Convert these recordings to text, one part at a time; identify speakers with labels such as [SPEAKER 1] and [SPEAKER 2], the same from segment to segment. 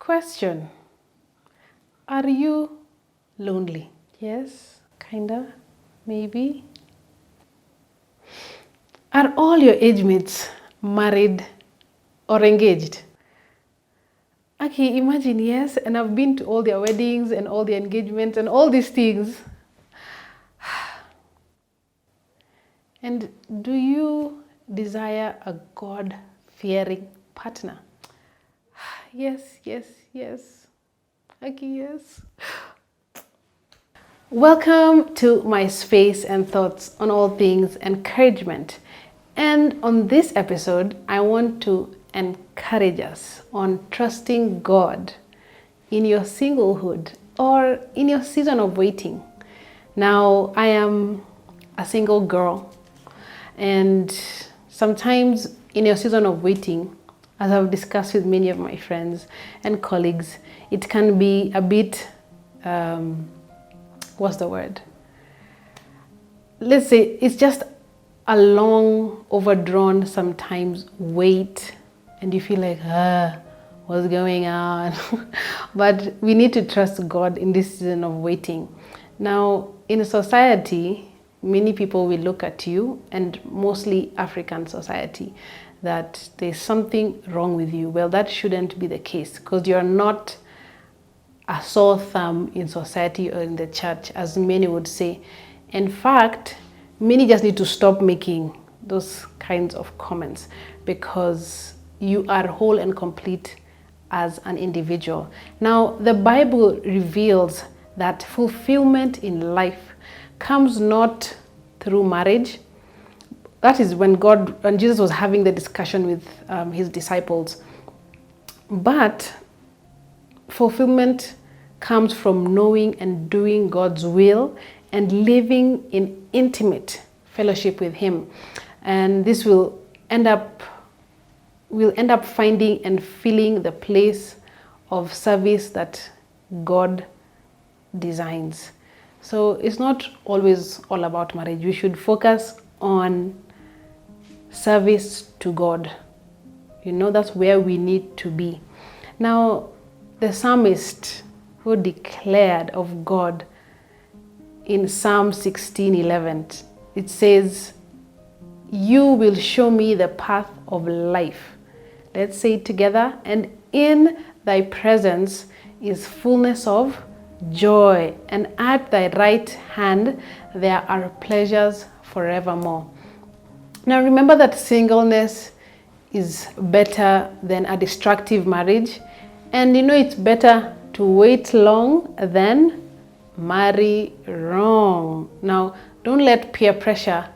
[SPEAKER 1] Question: are you lonely? Yes, kinda, maybe. Are all your age mates married or engaged? Okay, imagine, yes, and I've been to all their weddings and all their engagements and all these things. And do you desire a God-fearing partner? Yes, yes, yes. Okay, yes. Welcome to my space and thoughts on all things encouragement. And on this episode, I want to encourage us on trusting God in your singlehood or in your season of waiting. Now, I am a single girl, and sometimes in your season of waiting, as I've discussed with many of my friends and colleagues, it can be a bit, what's the word? Let's say it's just a long, overdrawn, sometimes wait, and you feel like, what's going on? But we need to trust God in this season of waiting. Now, in society, many people will look at you, and mostly African society, that there's something wrong with you. Well, that shouldn't be the case, because you're not a sore thumb in society or in the church, as many would say. In fact, many just need to stop making those kinds of comments, because you are whole and complete as an individual. Now, the Bible reveals that fulfillment in life comes not through marriage. That is when Jesus was having the discussion with his disciples. But fulfillment comes from knowing and doing God's will and living in intimate fellowship with him. And this we'll end up finding and filling the place of service that God designs. So it's not always all about marriage. We should focus on service to God. That's where we need to be. Now, the psalmist who declared of God in Psalm 16:11, it says, "You will show me the path of life." Let's say it together. "And in thy presence is fullness of joy, and at thy right hand there are pleasures forevermore." Now remember that singleness is better than a destructive marriage, and it's better to wait long than marry wrong. Now, don't let peer pressure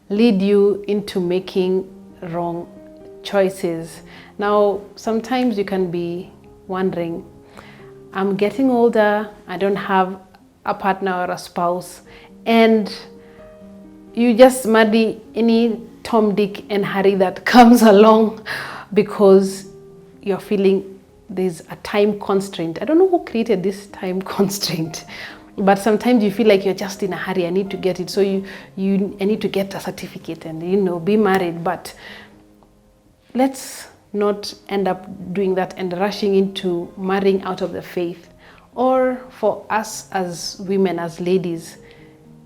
[SPEAKER 1] lead you into making wrong choices. Now, sometimes you can be wondering, I'm getting older, I don't have a partner or a spouse, and you just marry any Tom, Dick, and Harry that comes along because you're feeling there's a time constraint. I don't know who created this time constraint, but sometimes you feel like you're just in a hurry. I need to get it, so I need to get a certificate and be married. But let's not end up doing that and rushing into marrying out of the faith. Or for us as women, as ladies,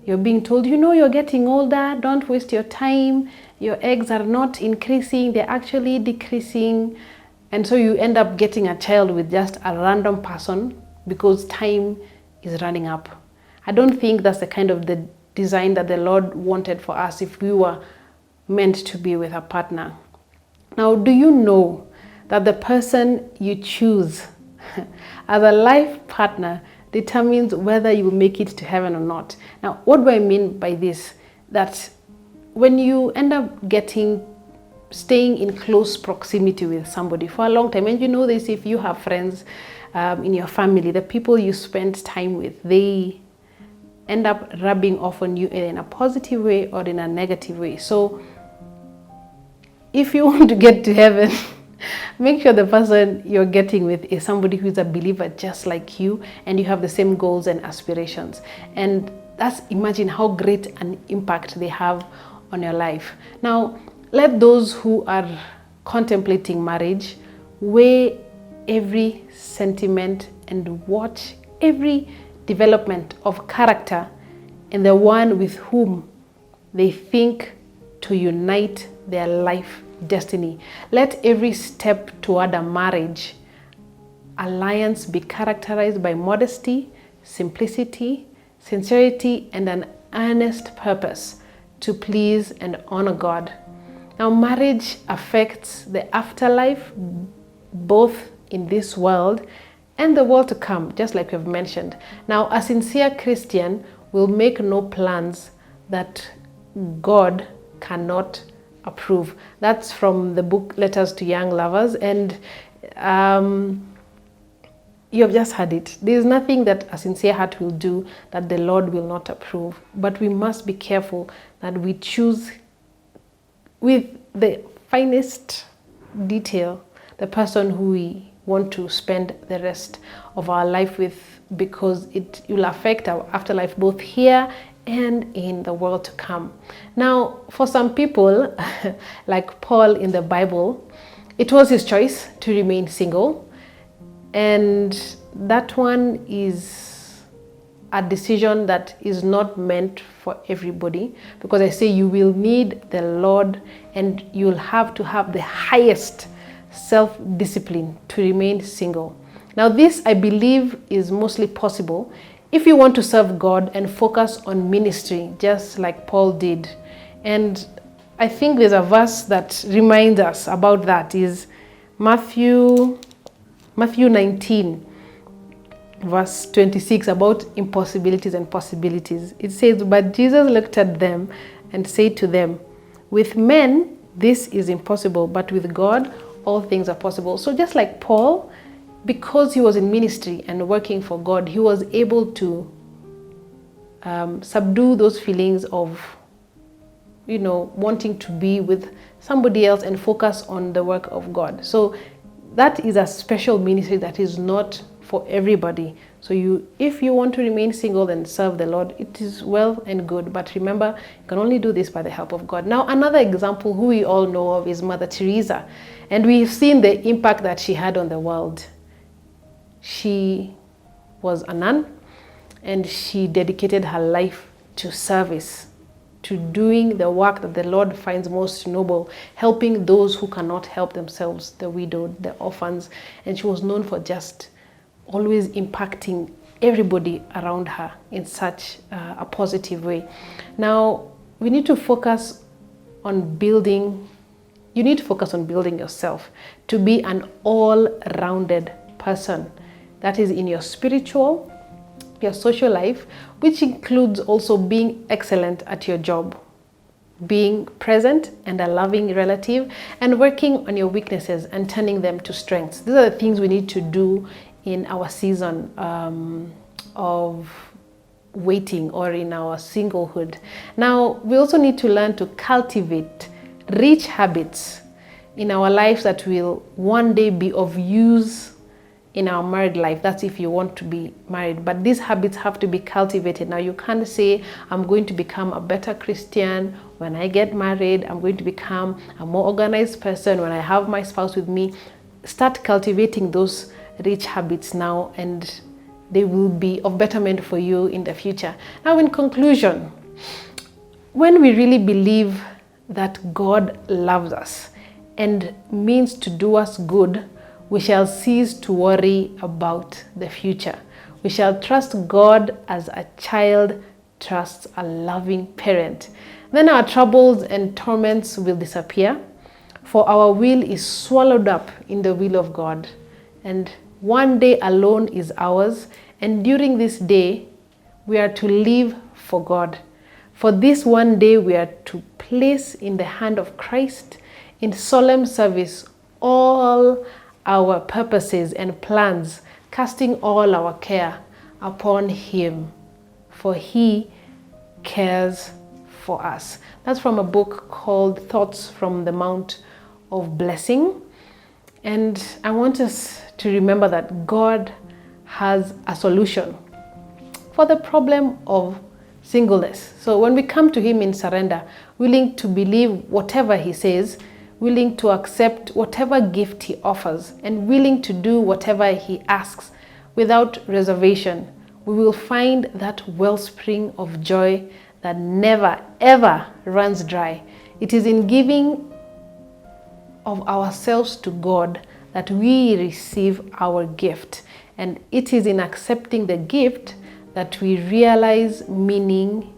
[SPEAKER 1] you're being told, you're getting older, don't waste your time, your eggs are not increasing, they're actually decreasing. And so you end up getting a child with just a random person because time is running up. I don't think that's the kind of the design that the Lord wanted for us if we were meant to be with a partner. Now, do you know that the person you choose as a life partner determines whether you will make it to heaven or not? Now, what do I mean by this? That when you end up staying in close proximity with somebody for a long time, and this, if you have friends in your family, the people you spend time with, they end up rubbing off on you in a positive way or in a negative way. So if you want to get to heaven, make sure the person you're getting with is somebody who's a believer just like you, and you have the same goals and aspirations. And imagine how great an impact they have on your life. Now, let those who are contemplating marriage weigh every sentiment and watch every development of character in the one with whom they think to unite their life destiny. Let every step toward a marriage alliance be characterized by modesty, simplicity, sincerity, and an earnest purpose to please and honor God. Now, marriage affects the afterlife, both in this world and the world to come, just like we've mentioned. Now, a sincere Christian will make no plans that God cannot approve. That's from the book Letters to Young Lovers, and you have just heard it. There is nothing that a sincere heart will do that the Lord will not approve. But we must be careful that we choose with the finest detail the person who we want to spend the rest of our life with, because it will affect our afterlife both here and in the world to come. Now, for some people, like Paul in the Bible, it was his choice to remain single. And that one is a decision that is not meant for everybody, because I say you will need the Lord and you'll have to have the highest self-discipline to remain single. Now, this I believe is mostly possible if you want to serve God and focus on ministry, just like Paul did. And I think there's a verse that reminds us about that, is Matthew 19, verse 26, about impossibilities and possibilities. It says, "But Jesus looked at them and said to them, with men this is impossible, but with God all things are possible." So just like Paul, because he was in ministry and working for God, he was able to subdue those feelings of, wanting to be with somebody else and focus on the work of God. So that is a special ministry that is not for everybody. So if you want to remain single and serve the Lord, it is well and good. But remember, you can only do this by the help of God. Now, another example who we all know of is Mother Teresa. And we've seen the impact that she had on the world. She was a nun, and she dedicated her life to service, to doing the work that the Lord finds most noble, helping those who cannot help themselves, the widowed, the orphans. And she was known for just always impacting everybody around her in such a positive way. Now, we need to focus on building, you need to focus on building yourself to be an all-rounded person. That is in your spiritual, your social life, which includes also being excellent at your job, being present and a loving relative, and working on your weaknesses and turning them to strengths. These are the things we need to do in our season of waiting, or in our singlehood. Now, we also need to learn to cultivate rich habits in our lives that will one day be of use in our married life. That's if you want to be married. But these habits have to be cultivated. Now, you can't say, I'm going to become a better Christian when I get married. I'm going to become a more organized person when I have my spouse with me. Start cultivating those rich habits now, and they will be of betterment for you in the future. Now, in conclusion, when we really believe that God loves us and means to do us good, we shall cease to worry about the future. We shall trust God as a child trusts a loving parent. Then our troubles and torments will disappear, for our will is swallowed up in the will of God. And one day alone is ours, and during this day, we are to live for God. For this one day, we are to place in the hand of Christ in solemn service all our purposes and plans, casting all our care upon Him, for He cares for us. That's from a book called Thoughts from the Mount of Blessing. And I want us to remember that God has a solution for the problem of singleness. So when we come to Him in surrender, willing to believe whatever He says, willing to accept whatever gift He offers, and willing to do whatever He asks without reservation, we will find that wellspring of joy that never ever runs dry. It is in giving of ourselves to God that we receive our gift, and it is in accepting the gift that we realize meaning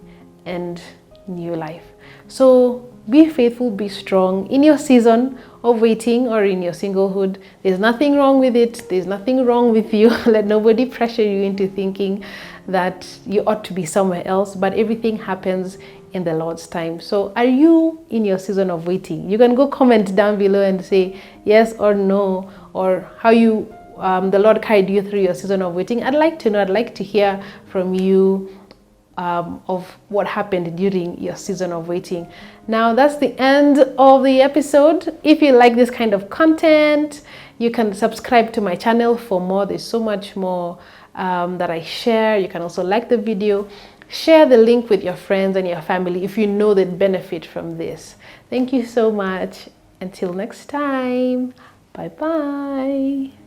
[SPEAKER 1] and new life. So be faithful, be strong in your season of waiting or in your singlehood. There's nothing wrong with it. There's nothing wrong with you. Let nobody pressure you into thinking that you ought to be somewhere else, but everything happens in the Lord's time. So are you in your season of waiting? You can go comment down below and say yes or no, or how you the Lord carried you through your season of waiting. I'd like to know. I'd like to hear from you of what happened during your season of waiting. Now that's the end of the episode. If you like this kind of content, you can subscribe to my channel for more. There's so much more that I share. You can also like the video, share the link with your friends and your family if you know they'd benefit from this. Thank you so much. Until next time, bye bye.